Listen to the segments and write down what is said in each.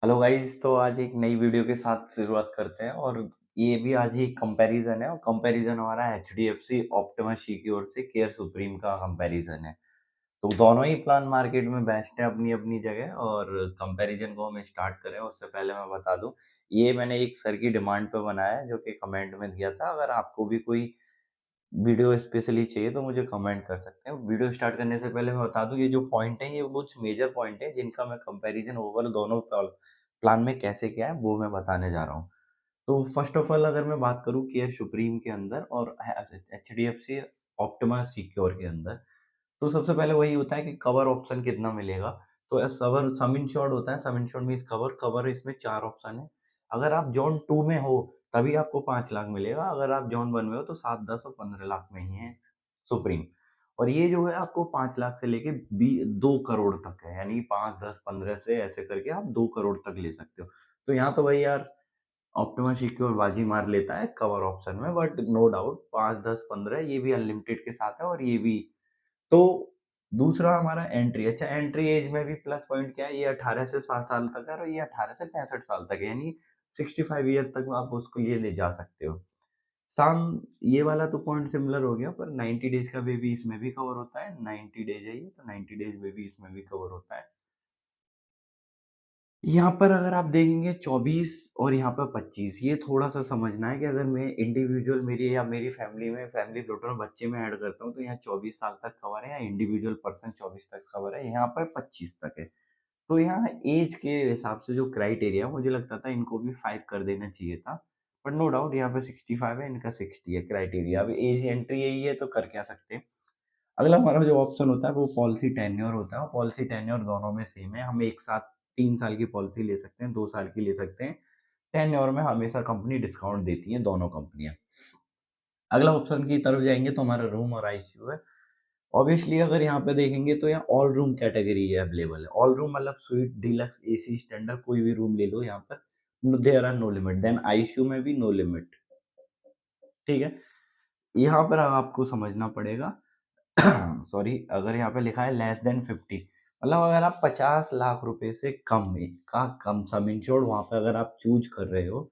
Hello guys, तो आज एक नई वीडियो के साथ शुरुआत करते हैं और ये भी आज ही कंपैरिजन है और कंपैरिजन हमारा एचडीएफसी ऑप्टिमा शी की ओर से केयर सुप्रीम का कंपैरिजन है। तो दोनों ही प्लान मार्केट में बेस्ट है अपनी-अपनी जगह और कंपैरिजन को हम स्टार्ट करें उससे पहले मैं बता दूँ, ये मैंने एक सर की डिमांड पे बनाया है जो कि कमेंट में दिया था। अगर आपको भी कोई वीडियो स्पेशली चाहिए तो मुझे कमेंट कर सकते हैं। वीडियो स्टार्ट करने से पहले मैं बता दूँ ये जो पॉइंट है ये कुछ मेजर पॉइंट है जिनका मैं कंपैरिजन ओवरऑल दोनों प्लान में कैसे किया है वो मैं बताने जा रहा हूँ। तो फर्स्ट ऑफ ऑल अगर मैं बात करूँ केयर सुप्रीम के अंदर और एचडीएफसी ऑप्टिमा सिक्योर के अंदर, तो सबसे पहले वही होता है कि कवर ऑप्शन कितना मिलेगा। तो सवर सम इंश्योर्ड होता है, सम इंश्योर्ड मीन्स कवर, कवर इसमें 4 ऑप्शन है। अगर आप ज़ोन 2 में हो, तभी आपको 5 लाख मिलेगा, अगर आप ज़ोन 1 में हो तो 7, 10 और 15 लाख में ही है सुप्रीम। और ये जो है आपको 5 लाख से लेके 2 करोड़ तक है, यानी 5, 10, 15 से ऐसे करके आप 2 करोड़ तक ले सकते हो। तो यहाँ तो भाई यार ऑप्टिमा सिक्योर बाजी मार लेता है कवर ऑप्शन में, बट नो डाउट 5, 10, 15 ये भी अनलिमिटेड के साथ है और ये भी। तो दूसरा हमारा एंट्री, अच्छा एंट्री एज में भी प्लस पॉइंट क्या है, ये 18 से 60 साल तक है और ये 18 से 65 साल तक है, यानी 65 ईयर तक आप उसको ये ले जा सकते हो। सम ये वाला तो पॉइंट सिमिलर हो गया, पर 90 डेज़ का बेबी इसमें भी कवर होता है, 90 डेज़ है ये, तो 90 डेज़ बेबी इसमें भी कवर होता है। यहाँ पर अगर आप देखेंगे 24 और यहाँ पर 25, ये थोड़ा-सा समझना है कि अगर मैं इंडिविजुअल मेरी या मेरी फैमिली में फैमिली टोटल बच्चे में ऐड करता हूँ, तो यहाँ 24 साल तक कवर है या इंडिविजुअल पर्सन 24 तक कवर है, यहाँ पर 25 तक है। तो यहाँ ऐज के हिसाब से जो क्राइटेरिया है, मुझे लगता था इनको भी 5 कर देना चाहिए था। बट नो डाउट यहाँ पे 65 है, इनका 60 है क्राइटेरिया। अब ऐज एंट्री यही है तो कर क्या सकते हैं। अगला हमारा जो ऑप्शन होता है वो पॉलिसी टेन्योर होता है और पॉलिसी टेन्योर दोनों में सेम है। हम एक साथ 3 साल की पॉलिसी ले सकते हैं, 2 साल की ले सकते हैं। टेन्योर में हमेशा कंपनी डिस्काउंट देती है, दोनों कंपनियाँ। अगला ऑप्शन की तरफ जाएँगे तो हमारा रूम और आईसीयू है। ऑब्वियसली अगर यहाँ पे देखेंगे तो यहाँ ऑल रूम कैटेगरी अवेलेबल है। ऑल रूम मतलब स्वीट, डीलक्स, एसी, स्टैंडर्ड कोई भी रूम ले लो यहाँ पर। There are no limit. Then ICU में भी नो लिमिट, ठीक है? यहाँ पर अब आपको समझना पड़ेगा सॉरी, अगर यहाँ पे लिखा है लेस देन 50, मतलब अगर आप 50 लाख रुपए से कम में का कम सम इंश्योर्ड वहाँ पे अगर आप चूज कर रहे हो,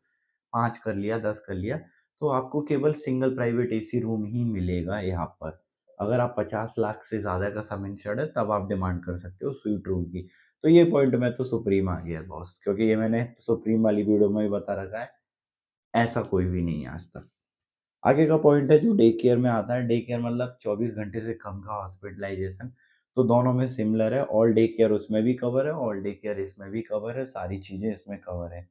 5 कर लिया, 10 कर लिया, तो आपको केवल सिंगल प्राइवेट एसी रूम ही मिलेगा यहाँ पर। अगर आप 50 लाख से ज़्यादा का सम इंश्योर्ड है, तब आप डिमांड कर सकते हो स्वीट रूम की। तो ये पॉइंट में तो सुप्रीम आ गया बॉस, क्योंकि ये मैंने सुप्रीम वाली वीडियो में भी बता रखा है, ऐसा कोई भी नहीं है आज तक। आगे का पॉइंट है जो डे केयर में आता है। डे केयर मतलब 24 घंटे से कम का हॉस्पिटलाइजेशन, तो दोनों में सिमिलर है। ऑल डे केयर उसमें भी कवर है, ऑल डे केयर इसमें भी कवर है, सारी चीज़ें इसमें कवर है।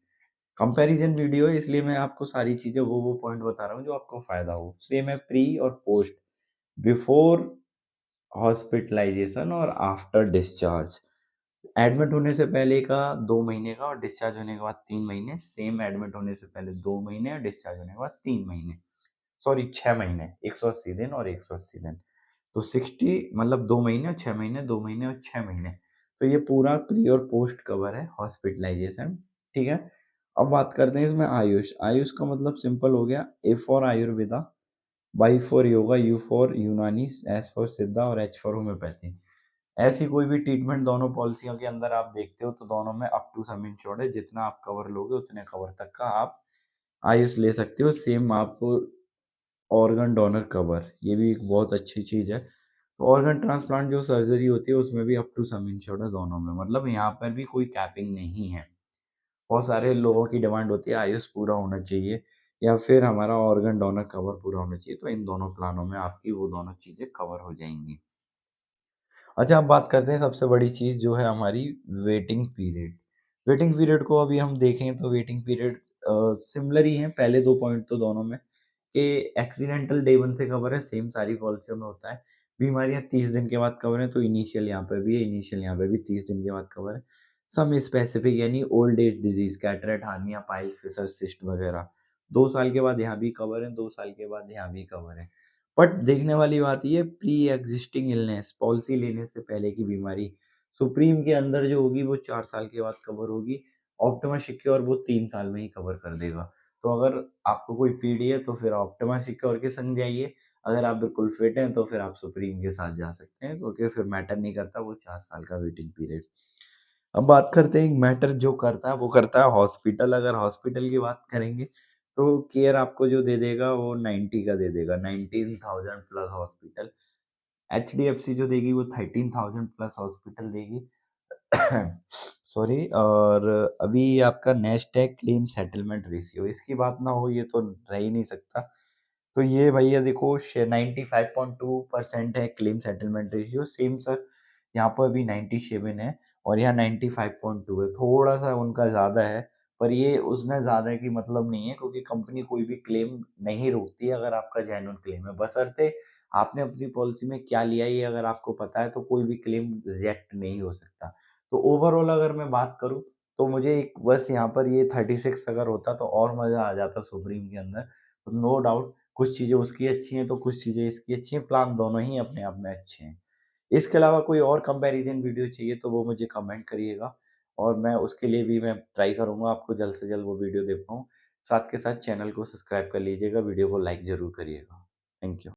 कंपैरिजन वीडियो है इसलिए मैं आपको सारी चीज़ें वो पॉइंट बता रहा हूँ जो आपको फ़ायदा हो। सेम है प्री और पोस्ट, बिफोर हॉस्पिटलाइजेशन और आफ्टर डिस्चार्ज। एडमिट होने से पहले का 2 महीने का और डिस्चार्ज होने के बाद 3 महीने, सेम एडमिट होने से पहले 2 महीने और डिस्चार्ज होने के बाद 3 महीने। सॉरी 6 महीने, 180 दिन और 180 दिन। तो 60 मतलब 2 महीने और 6 महीने, 2 महीने और 6 महीने। तो ये पूरा प्री और पोस्ट कवर है हॉस्पिटलाइजेशन, ठीक है? अब बात करते हैं इसमें आयुष। आयुष का मतलब सिंपल हो गया, A for Ayurveda, Y for yoga, U for Unani, S for Siddha और एच फॉर होम्योपैथी। ऐसी कोई भी ट्रीटमेंट दोनों पॉलिसियों के अंदर आप देखते हो तो दोनों में अप टू सम इंश्योर्ड है। जितना आप कवर लोगे उतने कवर तक का आप आयुष ले सकते हो। सेम आपको ऑर्गन डोनर कवर, ये भी एक बहुत अच्छी चीज़ है। तो ऑर्गन ट्रांसप्लांट जो सर्जरी होती है उसमें भी अप टू सम इंश्योर्ड है दोनों में, मतलब यहाँ पर भी कोई कैपिंग नहीं है। बहुत सारे लोगों की डिमांड होती है आयुष पूरा होना चाहिए या फिर हमारा ऑर्गन डोनर कवर पूरा होना चाहिए, तो इन दोनों प्लानों में आपकी वो दोनों चीज़ें कवर हो जाएँगी। अच्छा, अब बात करते हैं सबसे बड़ी चीज़ जो है हमारी वेटिंग पीरियड। वेटिंग पीरियड को अभी हम देखें तो वेटिंग पीरियड सिमिलर ही है, पहले 2 पॉइंट तो दोनों में कि एक्सीडेंटल डे 1 से कवर है, सेम सारी पॉलिसियों में होता है। बीमारियाँ 30 दिन के बाद कवर है, तो इनिशियल यहाँ पे भी है, इनिशियल यहाँ पे भी 30 दिन के बाद कवर है। सम स्पेसिफिक यानी old age disease, cataract, hernia, piles, fissure, cyst वगैरह, 2 साल के बाद यहाँ भी कवर है, 2 साल के बाद यहाँ भी कवर है। बट देखने वाली बात ये प्री एक्जिस्टिंग इलनेस, पॉलिसी लेने से पहले की बीमारी, सुप्रीम के अंदर जो होगी वो 4 साल के बाद कवर होगी। ऑप्टिमा सिक्योर वो 3 साल में ही कवर कर देगा। तो अगर आपको कोई पीडी है तो फिर ऑप्टिमा सिक्योर के संग जाइए, अगर आप बिल्कुल फिट हैं तो फिर आप सुप्रीम के साथ जा सकते हैं, क्योंकि फिर मैटर नहीं करता वो 4 साल का वेटिंग पीरियड। अब बात करते हैं एक मैटर जो करता है, वो करता है हॉस्पिटल। अगर हॉस्पिटल की बात करेंगे, तो केयर आपको जो दे देगा वो 90 का दे देगा, 19,000 प्लस हॉस्पिटल। एचडीएफसी जो देगी वो 13,000 प्लस हॉस्पिटल देगी। सॉरी। और अभी आपका नेक्स्ट है क्लेम सेटलमेंट रेशियो, इसकी बात ना हो ये तो रह ही नहीं सकता। तो ये भैया देखो 95.2% है claim settlement ratio, same sir यहाँ पर भी 97 है और यहाँ 95.2 है, थोड़ा सा उनका ज़्यादा है। पर ये उसमें ज़्यादा की मतलब नहीं है, क्योंकि कंपनी कोई भी क्लेम नहीं रोकती है अगर आपका जेन्युइन क्लेम है, बशर्ते आपने अपनी पॉलिसी में क्या लिया है ये अगर आपको पता है, तो कोई भी क्लेम रिजेक्ट नहीं हो सकता। तो ओवरऑल अगर मैं बात करूँ, तो मुझे एक बस यहाँ पर ये 36 अगर होता तो और मज़ा आ जाता सुप्रीम के अंदर। नो डाउट कुछ चीज़ें उसकी अच्छी हैं, तो कुछ चीज़ें इसकी अच्छी हैं, प्लान दोनों ही अपने आप में अच्छे हैं। इसके अलावा कोई और कंपैरिज़न वीडियो चाहिए तो वो मुझे कमेंट करिएगा और मैं उसके लिए भी मैं ट्राई करूँगा आपको जल्द से जल्द वो वीडियो दे पाऊँ। साथ के साथ चैनल को सब्सक्राइब कर लीजिएगा, वीडियो को लाइक ज़रूर करिएगा। Thank you.